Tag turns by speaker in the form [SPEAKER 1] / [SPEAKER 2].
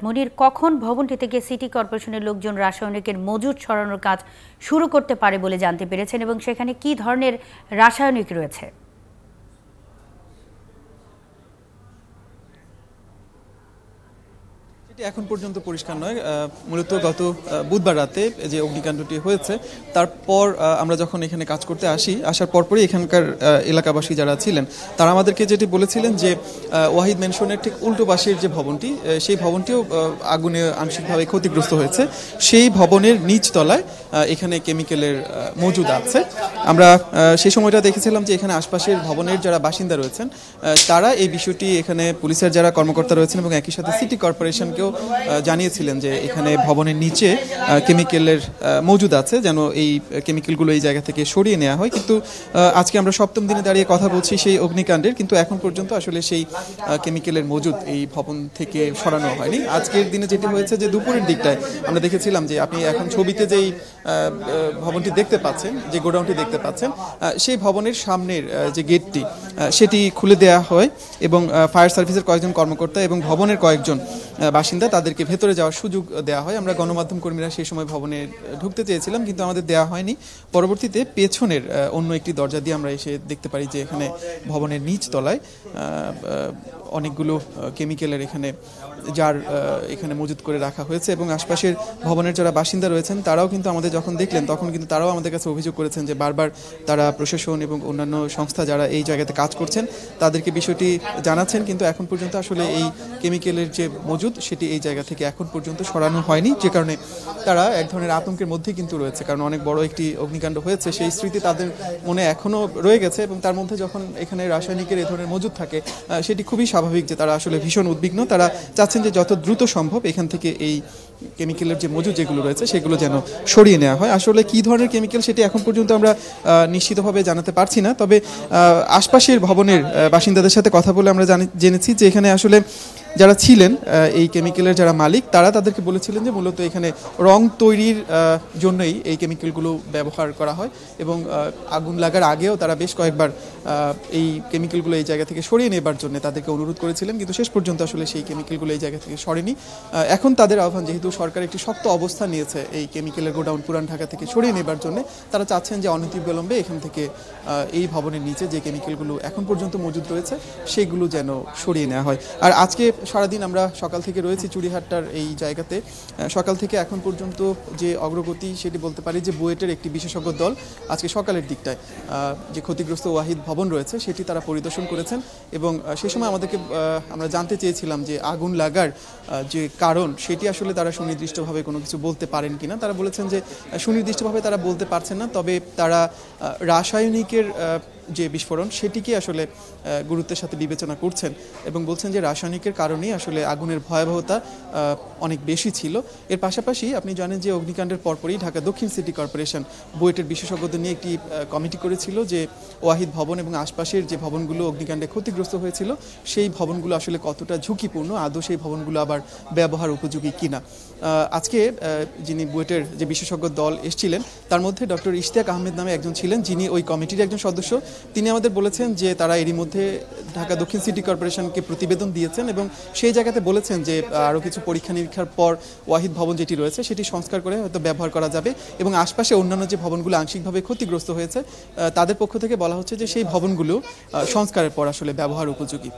[SPEAKER 1] মনির, কখন ভবনটি থেকে সিটি কর্পোরেশনের লোকজন রাসায়নিকের মজুদ সরানোর কাজ শুরু করতে পারে বলে জানতে পেরেছেন এবং সেখানে কী ধরনের রাসায়নিক রয়েছে?
[SPEAKER 2] এটি এখন পর্যন্ত পরিষ্কার নয়। মূলত গত বুধবার রাতে যে অগ্নিকাণ্ডটি হয়েছে তারপর আমরা যখন এখানে কাজ করতে আসার পরপরই এখানকার এলাকাবাসী যারা ছিলেন তারা আমাদেরকে যেটি বলেছিলেন যে ওয়াহিদ ম্যানশনের ঠিক উল্টো পাশের যে ভবনটি, সেই ভবনটিও আগুনে আংশিকভাবে ক্ষতিগ্রস্ত হয়েছে। সেই ভবনের নিচ তলায় এখানে কেমিক্যালের মজুদ আছে। আমরা সেই সময়টা দেখেছিলাম যে এখানে আশপাশের ভবনের যারা বাসিন্দা রয়েছেন তারা এই বিষয়টি এখানে পুলিশের যারা কর্মকর্তা রয়েছেন এবং একই সাথে সিটি কর্পোরেশনকেও জানিয়েছিলেন যে এখানে ভবনের নিচে কেমিক্যালের মজুদ আছে, যেন এই কেমিক্যালগুলো এই জায়গা থেকে সরিয়ে নেওয়া হয়। কিন্তু আজকে আমরা সপ্তম দিনে দাঁড়িয়ে কথা বলছি সেই অগ্নিকাণ্ডের, কিন্তু এখন পর্যন্ত আসলে সেই কেমিক্যালের মজুদ এই ভবন থেকে সরানো হয়নি। আজকের দিনে যেটি হয়েছে যে দুপুরের দিকটায় আমরা দেখেছিলাম যে আপনি এখন ছবিতে যেই ভবনটি দেখতে পাচ্ছেন, যে গোডাউনটি দেখতে পাচ্ছেন, সেই ভবনের সামনের যে গেটটি সেটি খুলে দেওয়া হয় এবং ফায়ার সার্ভিসের কয়েকজন কর্মকর্তা এবং ভবনের কয়েকজন বাসিন্দা তাদেরকে ভেতরে যাওয়ার সুযোগ দেওয়া হয়। আমরা গণমাধ্যম কর্মীরা সেই সময় ভবনে ঢুকতে চেয়েছিলাম, কিন্তু আমাদের দেওয়া হয়নি। পরবর্তীতে পেছনের অন্য একটি দরজা দিয়ে আমরা এসে দেখতে পারি যে এখানে ভবনের নিচ তলায় অনেকগুলো কেমিক্যালের এখানে মজুত করে রাখা হয়েছে এবং আশপাশের ভবনের যারা বাসিন্দা রয়েছেন তারাও কিন্তু আমাদের যখন দেখলেন তখন কিন্তু তারাও আমাদের কাছে অভিযোগ করেছেন যে বারবার তারা প্রশাসন এবং অন্যান্য সংস্থা যারা এই জায়গাতে কাজ করছেন তাদেরকে বিষয়টি জানাচ্ছেন, কিন্তু এখন পর্যন্ত আসলে এই কেমিক্যালের যে মজুদ সেটি এই জায়গা থেকে এখন পর্যন্ত সরানো হয়নি, যে কারণে তারা এক ধরনের আতঙ্কের মধ্যে কিন্তু রয়েছে। কারণ অনেক বড় একটি অগ্নিকাণ্ড হয়েছে, সেই স্মৃতি তাদের মনে এখনও রয়ে গেছে এবং তার মধ্যে যখন এখানে রাসায়নিকের এই ধরনের মজুদ থাকে সেটি খুবই স্বাভাবিক যে তারা আসলে ভীষণ উদ্বিগ্ন। তারা চাচ্ছেন যে যত দ্রুত সম্ভব এখান থেকে এই কেমিক্যালের যে মজুদ যেগুলো রয়েছে সেগুলো যেন সরিয়ে নেওয়া হয়। আসলে কী ধরনের কেমিক্যাল সেটি এখন পর্যন্ত আমরা নিশ্চিতভাবে জানাতে পারছি না, তবে আশপাশের ভবনের বাসিন্দাদের সাথে কথা বলে আমরা জেনেছি যে এখানে আসলে যারা ছিলেন এই কেমিক্যালের যারা মালিক তারা তাদেরকে বলেছিলেন যে মূলত এখানে রং তৈরির জন্যই এই কেমিক্যালগুলো ব্যবহার করা হয় এবং আগুন লাগার আগেও তারা বেশ কয়েকবার এই কেমিক্যালগুলো এই জায়গা থেকে সরিয়ে নেবার জন্য তাদেরকে অনুরোধ করেছিলেন, কিন্তু শেষ পর্যন্ত আসলে সেই কেমিক্যালগুলো এই জায়গা থেকে সরেনি। এখন তাদের আহ্বান, যেহেতু সরকার একটি শক্ত অবস্থান নিয়েছে এই কেমিক্যালের গোডাউন পুরান ঢাকা থেকে সরিয়ে নেবার জন্য, তারা চাচ্ছেন যে অনতিবিলম্বে এখান থেকে এই ভবনের নিচে যে কেমিক্যালগুলো এখন পর্যন্ত মজুদ রয়েছে সেগুলো যেন সরিয়ে নেওয়া হয়। আর আজকে সারাদিন আমরা সকাল থেকে রয়েছি চুড়িহাট্টার এই জায়গাতে। সকাল থেকে এখন পর্যন্ত যে অগ্রগতি সেটি বলতে পারি যে বুয়েটের একটি বিশেষজ্ঞ দল আজকে সকালের দিকটায় যে ক্ষতিগ্রস্ত ওয়াহিদ ভবন রয়েছে সেটি তারা পরিদর্শন করেছেন এবং সেই সময় আমরা জানতে চেয়েছিলাম যে আগুন লাগার যে কারণ সেটি আসলে তারা সুনির্দিষ্টভাবে কোনো কিছু বলতে পারেন কিনা। তারা বলেছেন যে সুনির্দিষ্টভাবে তারা বলতে পারছেন না, তবে তারা রাসায়নিকের যে বিস্ফোরণ সেটিকে আসলে গুরুত্বের সাথে বিবেচনা করছেন এবং বলছেন যে রাসায়নিকের কারণেই আসলে আগুনের ভয়াবহতা অনেক বেশি ছিল। এর পাশাপাশি আপনি জানেন যে অগ্নিকাণ্ডের পরপরই ঢাকা দক্ষিণ সিটি কর্পোরেশন বুয়েটের বিশেষজ্ঞদের নিয়ে একটি কমিটি করেছিল যে ওয়াহিদ ভবন এবং আশপাশের যে ভবনগুলো অগ্নিকাণ্ডে ক্ষতিগ্রস্ত হয়েছিল সেই ভবনগুলো আসলে কতটা ঝুঁকিপূর্ণ, আদৌ সেই ভবনগুলো আবার ব্যবহার উপযোগী কিনা। আজকে যিনি বুয়েটের যে বিশেষজ্ঞ দল এসেছিলেন তার মধ্যে ডক্টর ইশতিয়াক আহমেদ নামে একজন ছিলেন, যিনি ওই কমিটির একজন সদস্য। তিনি আমাদের বলেছেন যে তারা এরই মধ্যে ঢাকা দক্ষিণ সিটি কর্পোরেশনকে প্রতিবেদন দিয়েছেন এবং সেই জায়গাতে বলেছেন যে আরও কিছু পরীক্ষা নিরীক্ষার পর ওয়াহিদ ভবন যেটি রয়েছে সেটি সংস্কার করে হয়তো ব্যবহার করা যাবে এবং আশপাশে অন্যান্য যে ভবনগুলো আংশিকভাবে ক্ষতিগ্রস্ত হয়েছে তাদের পক্ষ থেকে বলা হচ্ছে যে সেই ভবনগুলো সংস্কারের পর আসলে ব্যবহার উপযোগী।